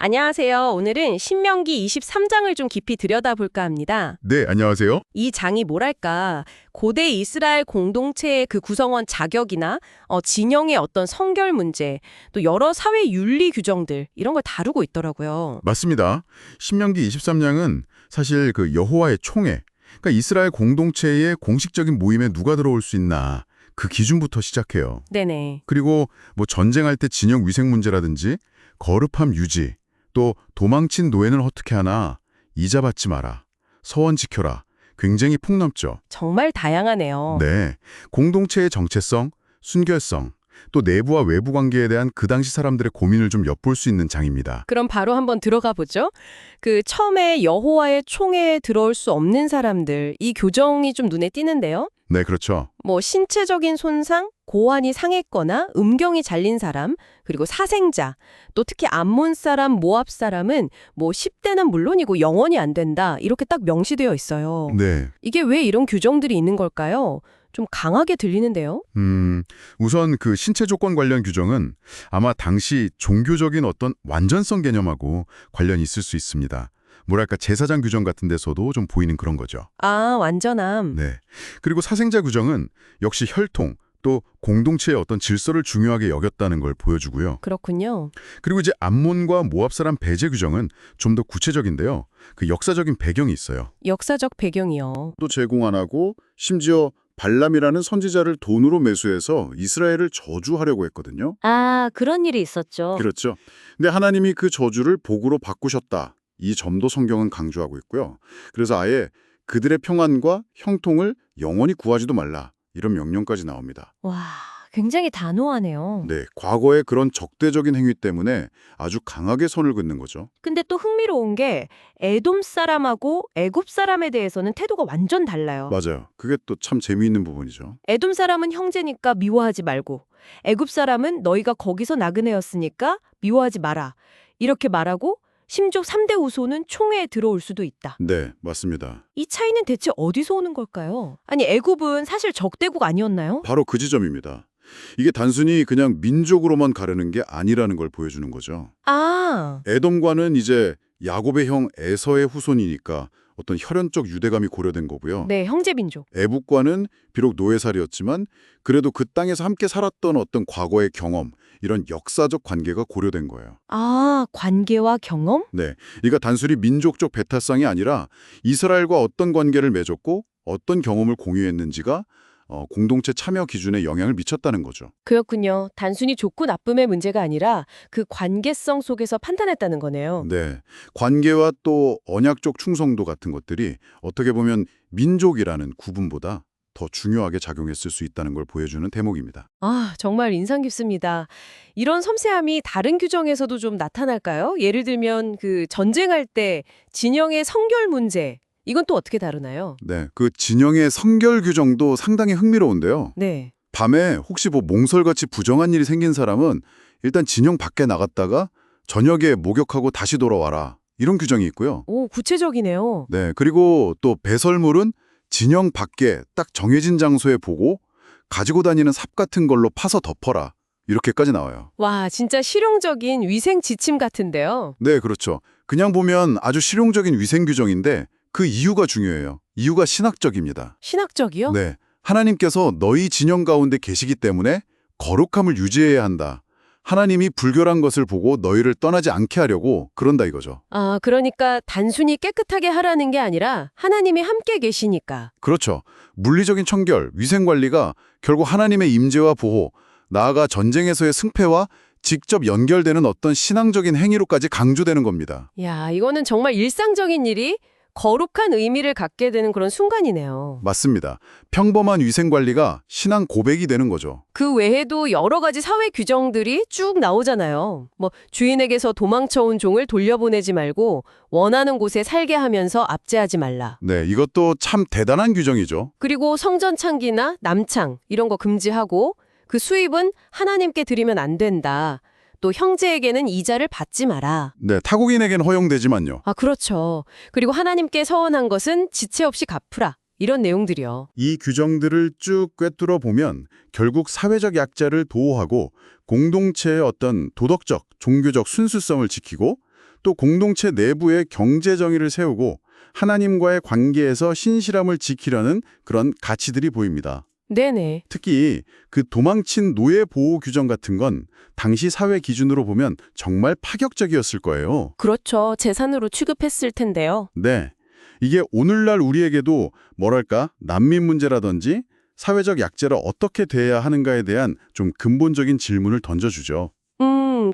안녕하세요. 오늘은 신명기 23장을 좀 깊이 들여다볼까 합니다. 네, 안녕하세요. 이 장이 뭐랄까, 고대 이스라엘 공동체의 그 구성원 자격이나 진영의 어떤 성결 문제, 또 여러 사회 윤리 규정들, 이런 걸 다루고 있더라고요. 맞습니다. 신명기 23장은 사실 그 여호와의 총회, 그러니까 이스라엘 공동체의 공식적인 모임에 누가 들어올 수 있나 그 기준부터 시작해요. 네네. 그리고 뭐 전쟁할 때 진영 위생 문제라든지 거룩함 유지, 또 도망친 노예는 어떻게 하나, 이자 받지 마라, 서원 지켜라, 굉장히 폭넓죠. 정말 다양하네요. 네, 공동체의 정체성, 순결성, 또 내부와 외부 관계에 대한 그 당시 사람들의 고민을 좀 엿볼 수 있는 장입니다. 그럼 바로 한번 들어가 보죠. 그 처음에 여호와의 총회에 들어올 수 없는 사람들, 이 교정이 좀 눈에 띄는데요. 네, 그렇죠. 뭐 신체적인 손상, 고환이 상했거나 음경이 잘린 사람, 그리고 사생자, 또 특히 암몬 사람, 모압 사람은 뭐 10대는 물론이고 영원히 안 된다. 이렇게 딱 명시되어 있어요. 네. 이게 왜 이런 규정들이 있는 걸까요? 좀 강하게 들리는데요. 우선 그 신체 조건 관련 규정은 아마 당시 종교적인 어떤 완전성 개념하고 관련이 있을 수 있습니다. 뭐랄까 제사장 규정 같은 데서도 좀 보이는 그런 거죠. 아, 완전함. 네. 그리고 사생자 규정은 역시 혈통, 또 공동체의 어떤 질서를 중요하게 여겼다는 걸 보여주고요. 그렇군요. 그리고 이제 암몬과 모압 사람 배제 규정은 좀 더 구체적인데요. 그 역사적인 배경이 있어요. 역사적 배경이요. 또 제공 안 하고 심지어 발람이라는 선지자를 돈으로 매수해서 이스라엘을 저주하려고 했거든요. 아, 그런 일이 있었죠. 그렇죠. 근데 하나님이 그 저주를 복으로 바꾸셨다. 이 점도 성경은 강조하고 있고요. 그래서 아예 그들의 평안과 형통을 영원히 구하지도 말라. 이런 명령까지 나옵니다. 와, 굉장히 단호하네요. 네, 과거의 그런 적대적인 행위 때문에 아주 강하게 선을 긋는 거죠. 근데 또 흥미로운 게 에돔 사람하고 애굽 사람에 대해서는 태도가 완전 달라요. 맞아요. 그게 또 참 재미있는 부분이죠. 에돔 사람은 형제니까 미워하지 말고, 애굽 사람은 너희가 거기서 나그네였으니까 미워하지 마라. 이렇게 말하고 심지어 3대 우소는 총회에 들어올 수도 있다. 네, 맞습니다. 이 차이는 대체 어디서 오는 걸까요? 아니, 애굽은 사실 적대국 아니었나요? 바로 그 지점입니다. 이게 단순히 그냥 민족으로만 가르는 게 아니라는 걸 보여주는 거죠. 아, 에돔과는 이제 야곱의 형 에서의 후손이니까 어떤 혈연적 유대감이 고려된 거고요. 네, 형제민족. 애북과는 비록 노예살이었지만 그래도 그 땅에서 함께 살았던 어떤 과거의 경험, 이런 역사적 관계가 고려된 거예요. 아, 관계와 경험? 네, 이가 단순히 민족적 배타성이 아니라 이스라엘과 어떤 관계를 맺었고 어떤 경험을 공유했는지가 공동체 참여 기준에 영향을 미쳤다는 거죠. 그렇군요. 단순히 좋고 나쁨의 문제가 아니라 그 관계성 속에서 판단했다는 거네요. 네, 관계와 또 언약적 충성도 같은 것들이 어떻게 보면 민족이라는 구분보다 더 중요하게 작용했을 수 있다는 걸 보여주는 대목입니다. 아, 정말 인상 깊습니다. 이런 섬세함이 다른 규정에서도 좀 나타날까요? 예를 들면 그 전쟁할 때 진영의 성결 문제, 이건 또 어떻게 다루나요? 네, 그 진영의 성결 규정도 상당히 흥미로운데요. 네. 밤에 혹시 뭐 몽설같이 부정한 일이 생긴 사람은 일단 진영 밖에 나갔다가 저녁에 목욕하고 다시 돌아와라. 이런 규정이 있고요. 오, 구체적이네요. 네, 그리고 또 배설물은 진영 밖에 딱 정해진 장소에 보고 가지고 다니는 삽 같은 걸로 파서 덮어라. 이렇게까지 나와요. 와, 진짜 실용적인 위생 지침 같은데요. 네, 그렇죠. 그냥 보면 아주 실용적인 위생 규정인데 그 이유가 중요해요. 이유가 신학적입니다. 신학적이요? 네, 하나님께서 너희 진영 가운데 계시기 때문에 거룩함을 유지해야 한다. 하나님이 불결한 것을 보고 너희를 떠나지 않게 하려고 그런다 이거죠. 아, 그러니까 단순히 깨끗하게 하라는 게 아니라 하나님이 함께 계시니까. 그렇죠. 물리적인 청결, 위생관리가 결국 하나님의 임재와 보호, 나아가 전쟁에서의 승패와 직접 연결되는 어떤 신앙적인 행위로까지 강조되는 겁니다. 야, 이거는 정말 일상적인 일이 거룩한 의미를 갖게 되는 그런 순간이네요. 맞습니다. 평범한 위생관리가 신앙 고백이 되는 거죠. 그 외에도 여러 가지 사회 규정들이 쭉 나오잖아요. 뭐 주인에게서 도망쳐온 종을 돌려보내지 말고 원하는 곳에 살게 하면서 압제하지 말라. 네, 이것도 참 대단한 규정이죠. 그리고 성전 창기나 남창 이런 거 금지하고 그 수입은 하나님께 드리면 안 된다. 또 형제에게는 이자를 받지 마라. 네, 타국인에겐 허용되지만요. 아, 그렇죠. 그리고 하나님께 서원한 것은 지체 없이 갚으라. 이런 내용들이요. 이 규정들을 쭉 꿰뚫어 보면 결국 사회적 약자를 보호하고 공동체의 어떤 도덕적, 종교적 순수성을 지키고 또 공동체 내부의 경제 정의를 세우고 하나님과의 관계에서 신실함을 지키려는 그런 가치들이 보입니다. 네네. 특히 그 도망친 노예 보호 규정 같은 건 당시 사회 기준으로 보면 정말 파격적이었을 거예요. 그렇죠. 재산으로 취급했을 텐데요. 네. 이게 오늘날 우리에게도 뭐랄까 난민 문제라든지 사회적 약자를 어떻게 대해야 하는가에 대한 좀 근본적인 질문을 던져주죠.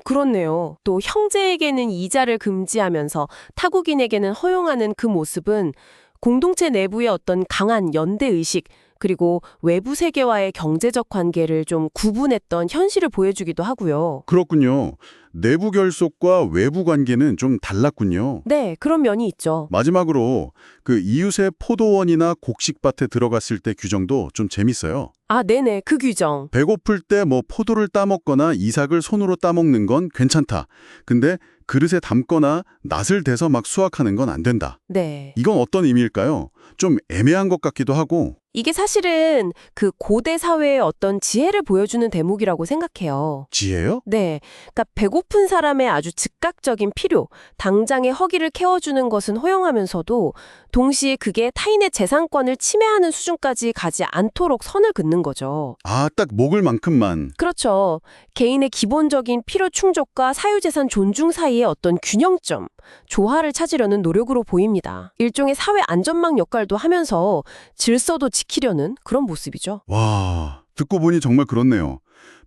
그렇네요. 또 형제에게는 이자를 금지하면서 타국인에게는 허용하는 그 모습은 공동체 내부의 어떤 강한 연대의식, 그리고 외부 세계와의 경제적 관계를 좀 구분했던 현실을 보여주기도 하고요. 그렇군요. 내부 결속과 외부 관계는 좀 달랐군요. 네, 그런 면이 있죠. 마지막으로 그 이웃의 포도원이나 곡식밭에 들어갔을 때 규정도 좀 재밌어요. 아, 네네, 그 규정. 배고플 때 뭐 포도를 따먹거나 이삭을 손으로 따먹는 건 괜찮다. 근데 그릇에 담거나 낫을 대서 막 수확하는 건 안 된다. 네. 이건 어떤 의미일까요? 좀 애매한 것 같기도 하고. 이게 사실은 그 고대 사회의 어떤 지혜를 보여주는 대목이라고 생각해요. 지혜요? 네. 그러니까 배고픈 사람의 아주 즉각적인 필요, 당장의 허기를 채워주는 것은 허용하면서도 동시에 그게 타인의 재산권을 침해하는 수준까지 가지 않도록 선을 긋는 거죠. 아, 딱 먹을 만큼만. 그렇죠. 개인의 기본적인 필요 충족과 사유재산 존중 사이의 어떤 균형점, 조화를 찾으려는 노력으로 보입니다. 일종의 사회 안전망 역할도 하면서 질서도 지키려는 그런 모습이죠. 와, 듣고 보니 정말 그렇네요.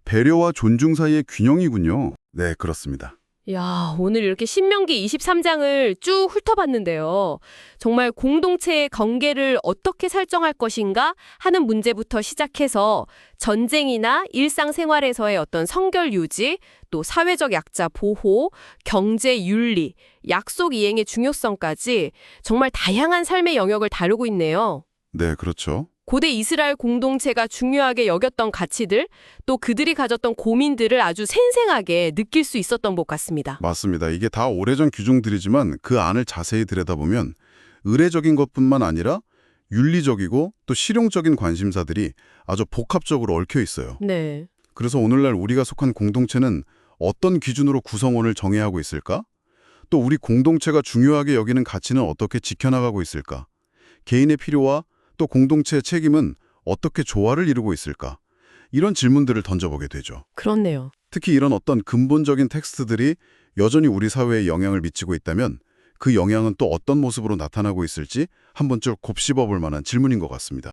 배려와 존중 사이의 균형이군요. 네, 그렇습니다. 야, 오늘 이렇게 신명기 23장을 쭉 훑어봤는데요. 정말 공동체의 경계를 어떻게 설정할 것인가 하는 문제부터 시작해서 전쟁이나 일상생활에서의 어떤 성결 유지, 또 사회적 약자 보호, 경제 윤리, 약속 이행의 중요성까지 정말 다양한 삶의 영역을 다루고 있네요. 네, 그렇죠. 고대 이스라엘 공동체가 중요하게 여겼던 가치들, 또 그들이 가졌던 고민들을 아주 생생하게 느낄 수 있었던 것 같습니다. 맞습니다. 이게 다 오래전 규정들이지만 그 안을 자세히 들여다보면 의례적인 것뿐만 아니라 윤리적이고 또 실용적인 관심사들이 아주 복합적으로 얽혀 있어요. 네. 그래서 오늘날 우리가 속한 공동체는 어떤 기준으로 구성원을 정해야 하고 있을까? 또 우리 공동체가 중요하게 여기는 가치는 어떻게 지켜나가고 있을까? 개인의 필요와 또 공동체의 책임은 어떻게 조화를 이루고 있을까? 이런 질문들을 던져보게 되죠. 그렇네요. 특히 이런 어떤 근본적인 텍스트들이 여전히 우리 사회에 영향을 미치고 있다면 그 영향은 또 어떤 모습으로 나타나고 있을지 한번 쭉 곱씹어 볼 만한 질문인 것 같습니다.